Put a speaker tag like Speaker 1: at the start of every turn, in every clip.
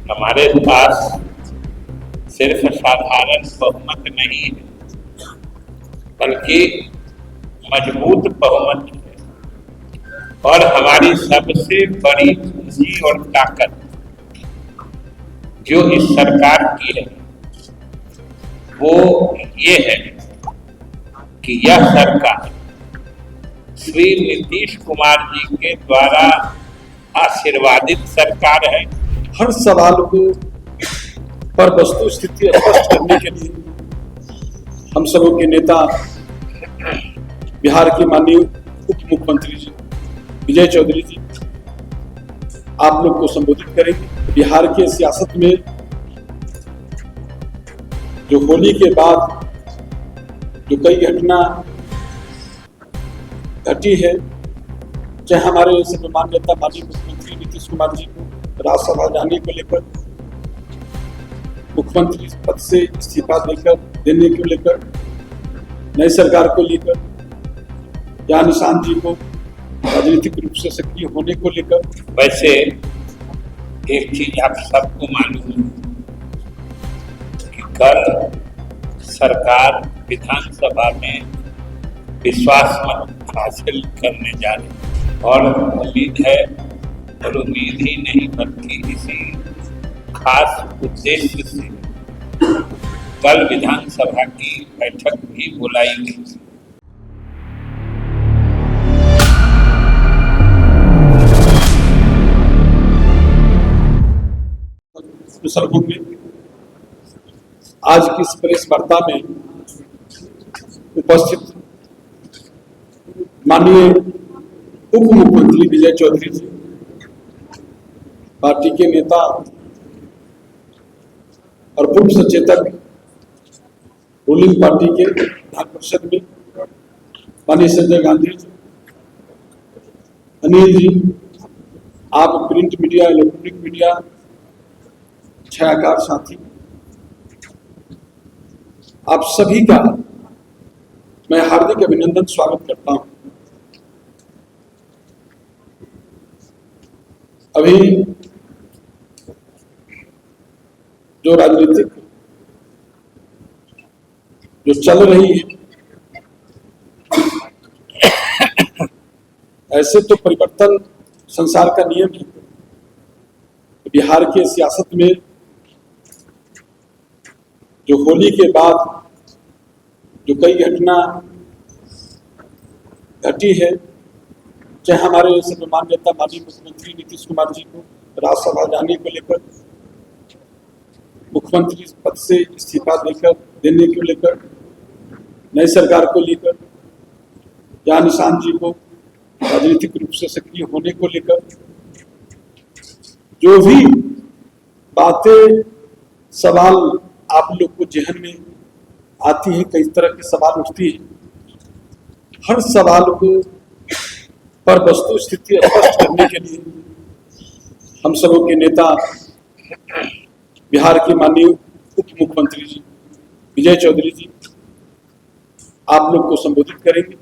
Speaker 1: हमारे पास सिर्फ साधारण बहुमत नहीं है, बल्कि मजबूत बहुमत है। और हमारी सबसे बड़ी पूंजी और ताकत जो इस सरकार की है वो ये है कि यह सरकार श्री नीतीश कुमार जी के द्वारा आशीर्वादित सरकार है।
Speaker 2: हर सवाल को पर वस्तु स्थिति स्पष्ट करने के लिए हम सबों के नेता बिहार के माननीय उप मुख्यमंत्री जी विजय चौधरी जी आप लोग को संबोधित करेंगे। बिहार के सियासत में जो होली के बाद जो कई घटना घटी है, चाहे हमारे सर्वमान्य नेता माननीय मुख्यमंत्री नीतीश कुमार जी को राज्यसभा जाने को लेकर, मुख्यमंत्री पद से इस्तीफा देने को लेकर, नई सरकार को लेकर, या निशांत जी को राजनीतिक रूप से सक्रिय होने को लेकर।
Speaker 1: वैसे एक चीज आप सबको मालूम है कि कल सरकार विधानसभा में विश्वास मत हासिल करने जा रही है और उम्मीद है, और उम्मीद ही नहीं बल्कि इसी खास उद्देश्य से कल विधानसभा की बैठक भी बुलाई गई।
Speaker 2: आज की इस प्रेस वार्ता में उपस्थित माननीय उप मुख्यमंत्री विजय चौधरी जी, पार्टी के नेता और पूर्व सचेतक रूलिंग पार्टी के विधान परिषद में माननीय संजय गांधी जी, अनिल जी, आप प्रिंट मीडिया, इलेक्ट्रॉनिक मीडिया, छायाकार साथी, आप सभी का मैं हार्दिक अभिनंदन स्वागत करता हूं। अभी जो राजनीतिक जो चल रही है, ऐसे तो परिवर्तन संसार का नियम है। बिहार के सियासत में जो होली के बाद जो कई घटना घटी है, चाहे हमारे सर्वमान्य नेता माननीय मुख्यमंत्री नीतीश कुमार जी को राज्यसभा जाने को लेकर, मुख्यमंत्री पद से इस्तीफा देने को लेकर, नई सरकार को लेकर, या निशांत जी को राजनीतिक रूप से सक्रिय होने को लेकर, जो भी बातें सवाल आप लोग को जहन में आती है, कई तरह के सवाल उठती है, हर सवाल को पर वस्तु स्थिति स्पष्ट करने के लिए हम सबों के नेता बिहार के माननीय उप मुख्यमंत्री जी विजय चौधरी जी आप लोग को संबोधित करेंगे।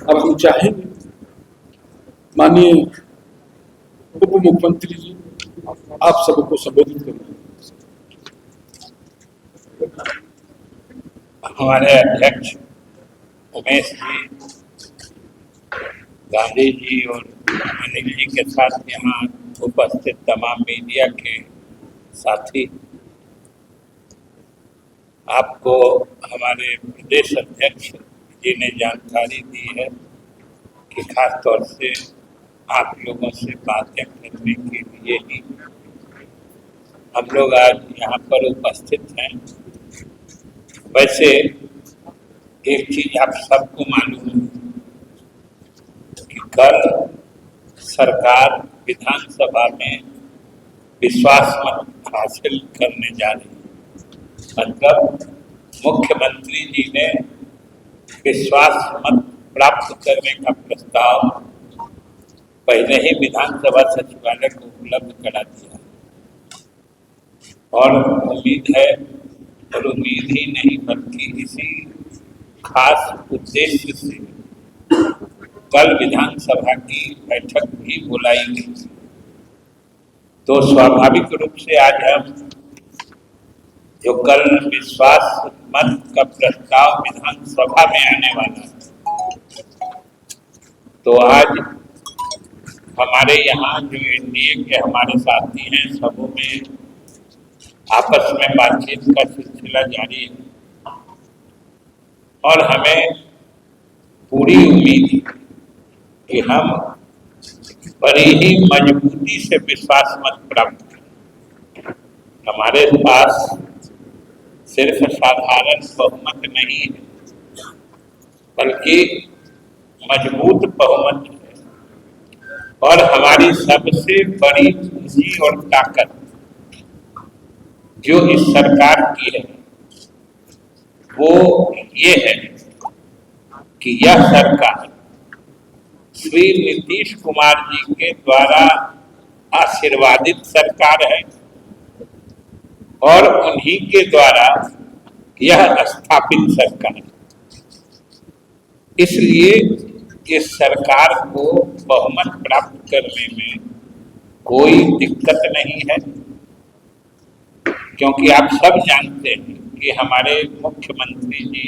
Speaker 2: अब हम चाहेंगे माननीय उप मुख्यमंत्री जी आप सबको संबोधित करेंगे।
Speaker 1: हमारे अध्यक्ष उमेश जी, गांधी जी और अनिल जी के साथ यहाँ उपस्थित तमाम मीडिया के साथी, आपको हमारे प्रदेश अध्यक्ष जी ने जानकारी दी है कि खास तौर से आप लोगों से बातें करने के लिए ही हम लोग आज यहाँ पर उपस्थित हैं। वैसे एक चीज आप सबको मालूम है कि कल सरकार विधानसभा में विश्वास मत हासिल करने जा रही है। मतलब मुख्यमंत्री जी ने विश्वास मत प्राप्त करने का प्रस्ताव पहले ही विधानसभा सचिवालय को उपलब्ध करा दिया और उम्मीद है, और उम्मीद ही नहीं बल्कि इसी खास उद्देश्य से कल विधानसभा की बैठक भी बुलाई गई। तो स्वाभाविक रूप से आज हम जो कल विश्वास मत का प्रस्ताव विधानसभा में आने वाला है, तो आज हमारे यहाँ जो एनडीए के हमारे साथी हैं सबों में आपस में बातचीत का सिलसिला जारी है और हमें पूरी उम्मीद है कि हम बड़ी ही मजबूती से विश्वास मत प्राप्त करें। हमारे पास सिर्फ साधारण बहुमत नहीं है, बल्कि मजबूत बहुमत है और हमारी सबसे बड़ी पूंजी और ताकत जो इस सरकार की है वो ये है कि यह सरकार श्री नीतीश कुमार जी के द्वारा आशीर्वादित सरकार है और उन्हीं के द्वारा यह स्थापित सरकार है। इसलिए इस सरकार को बहुमत प्राप्त करने में कोई दिक्कत नहीं है, क्योंकि आप सब जानते हैं कि हमारे मुख्यमंत्री जी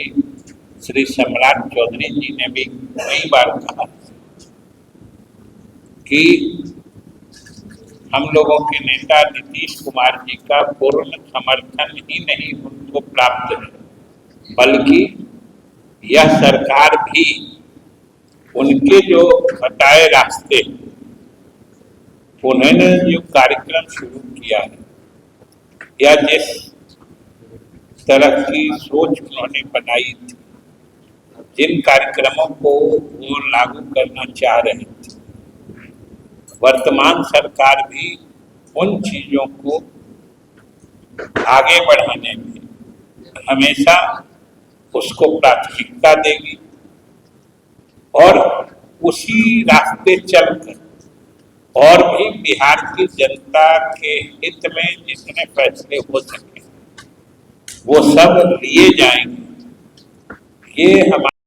Speaker 1: श्री सम्राट चौधरी जी ने भी कई बार कहा कि हम लोगों के नेता नीतीश कुमार जी का पूर्ण समर्थन ही नहीं उनको प्राप्त है, बल्कि यह सरकार भी उनके जो बताए रास्ते उन्होंने जो कार्यक्रम शुरू किया है या जिस तरह की सोच उन्होंने बनाई थी, जिन कार्यक्रमों को वो लागू करना चाह रहे थे, वर्तमान सरकार भी उन चीजों को आगे बढ़ाने में हमेशा उसको प्राथमिकता देगी और उसी रास्ते चलकर और भी बिहार की जनता के हित में जितने फैसले हो सके वो सब लिए जाएंगे। ये हमारे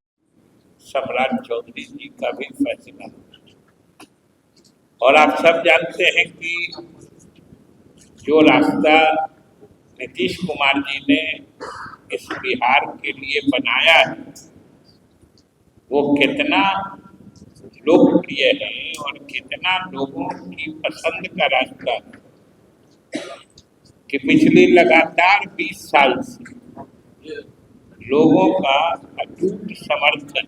Speaker 1: सम्राट चौधरी जी का भी फैसला है और आप सब जानते हैं कि जो रास्ता नीतीश कुमार जी ने इस बिहार के लिए बनाया है वो कितना लोकप्रिय है और कितना लोगों की पसंद का रास्ता है कि पिछले लगातार 20 साल से लोगों का अटूट समर्थन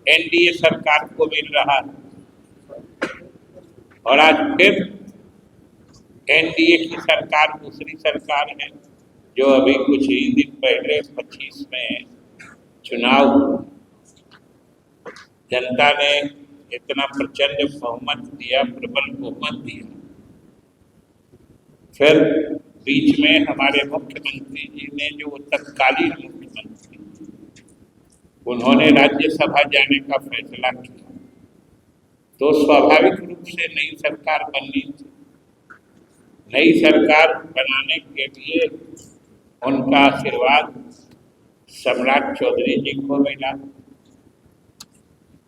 Speaker 1: एनडीए सरकार को मिल रहा है और आज फिर एनडीए की सरकार दूसरी सरकार है जो अभी कुछ ही दिन पहले 25 में चुनाव हुआ। जनता ने इतना प्रचंड बहुमत दिया, प्रबल बहुमत दिया। फिर बीच में हमारे मुख्यमंत्री जी ने जो तत्कालीन मुख्यमंत्री उन्होंने राज्यसभा जाने का फैसला किया, तो स्वाभाविक रूप से नई सरकार बननी थी। नई सरकार बनाने के लिए उनका आशीर्वाद सम्राट चौधरी जी को मिला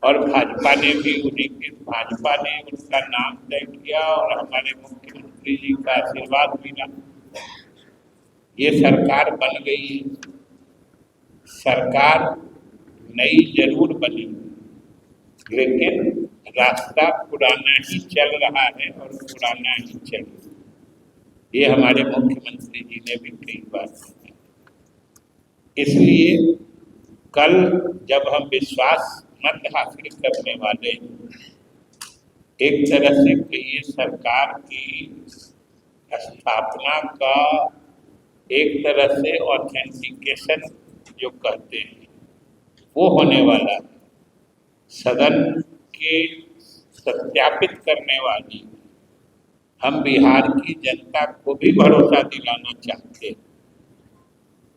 Speaker 1: और भाजपा ने उनका नाम तय किया और हमारे मुख्यमंत्री जी का आशीर्वाद मिला। ये सरकार बन गई है। सरकार नई जरूर बनी, लेकिन रास्ता पुराना ही चल रहा है और पुराना ही चलेगा। ये हमारे मुख्यमंत्री जी ने भी कई बार कहा। इसलिए कल जब हम विश्वास मत हासिल करने वाले एक तरह से कहिए सरकार की स्थापना का एक तरह से ऑथेंटिकेशन जो कहते हैं वो होने वाला है, सदन के सत्यापित करने वाली हम बिहार की जनता को भी भरोसा दिलाना चाहते हैं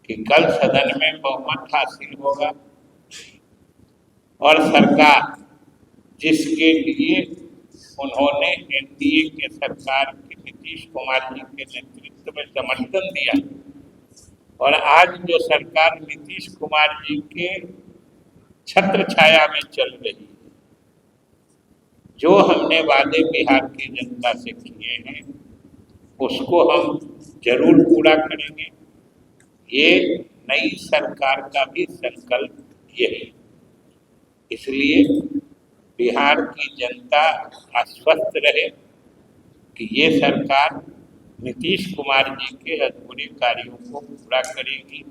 Speaker 1: कि कल सदन में बहुमत हासिल होगा और सरकार जिसके लिए उन्होंने एनडीए के सरकार के नीतीश कुमार जी के नेतृत्व में समर्थन दिया और आज जो सरकार नीतीश कुमार जी के छत्र छाया में चल रही है, जो हमने वादे बिहार की जनता से किए हैं उसको हम जरूर पूरा करेंगे। ये नई सरकार का भी संकल्प यही, इसलिए बिहार की जनता आश्वस्त रहे कि ये सरकार नीतीश कुमार जी के अधूरे कार्यों को पूरा करेगी।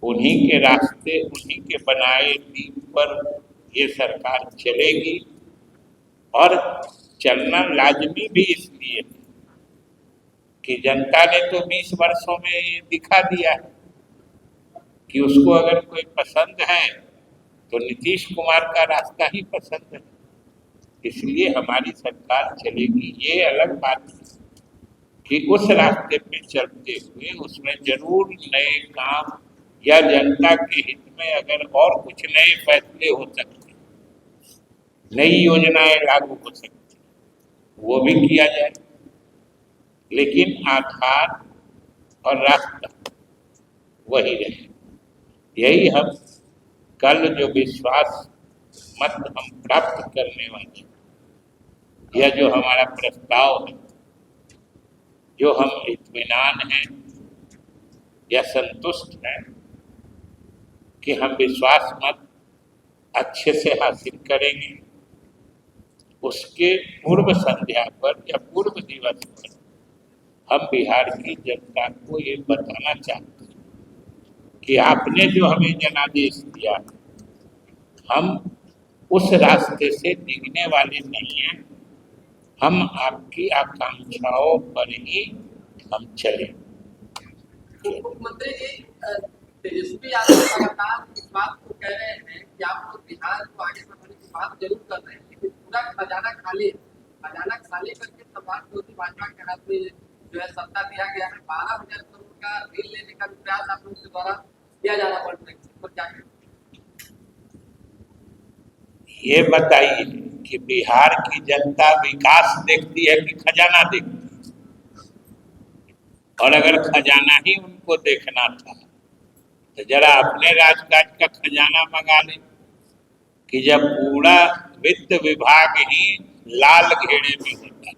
Speaker 1: उन्हीं के रास्ते, उन्हीं के बनाए दीप पर ये सरकार चलेगी। और चलना लाजमी भी इसलिए है कि जनता ने तो 20 वर्षों में ये दिखा दिया है कि उसको अगर कोई पसंद है तो नीतीश कुमार का रास्ता ही पसंद है, इसलिए हमारी सरकार चलेगी। ये अलग बात है कि उस रास्ते पे चलते हुए उसमें जरूर नए काम या जनता के हित में अगर और कुछ नए फैसले हो सकते, नई योजनाएं लागू हो सकती, वो भी किया जाए, लेकिन आधार और रास्ता वही रहे। यही हम कल जो विश्वास मत हम प्राप्त करने वाले, यह जो हमारा प्रस्ताव है, जो हम इत्मीनान हैं या संतुष्ट हैं कि हम विश्वास मत अच्छे से हासिल करेंगे, उसके पूर्व संध्या पर या पूर्व दिवस पर हम बिहार की जनता को ये बताना चाहते हैं कि आपने जो हमें जनादेश दिया, हम उस रास्ते से डिगने वाले नहीं हैं, हम आपकी आकांक्षाओं पर ही हम चले।
Speaker 3: मुख्यमंत्री जी तेजस्वी यादव लगातार इस बात को कह रहे हैं कि आप लोग बिहार को आगे बढ़ाने की बात जरूर कर रहे हैं, लेकिन पूरा खजाना खाली करके समाज मोदी भाजपा के हाथ में जो है सत्ता दिया गया है। 12,000 करोड़ का ऋण लेने का प्रयास आप लोगों के द्वारा किया जा रहा है, पर क्या करें?
Speaker 1: ये बताइए कि बिहार की जनता विकास देखती है कि खजाना देखती है? और अगर खजाना ही उनको देखना था तो जरा अपने राजकाज का खजाना मंगा लें कि जब पूरा वित्त विभाग ही लाल घेरे में होता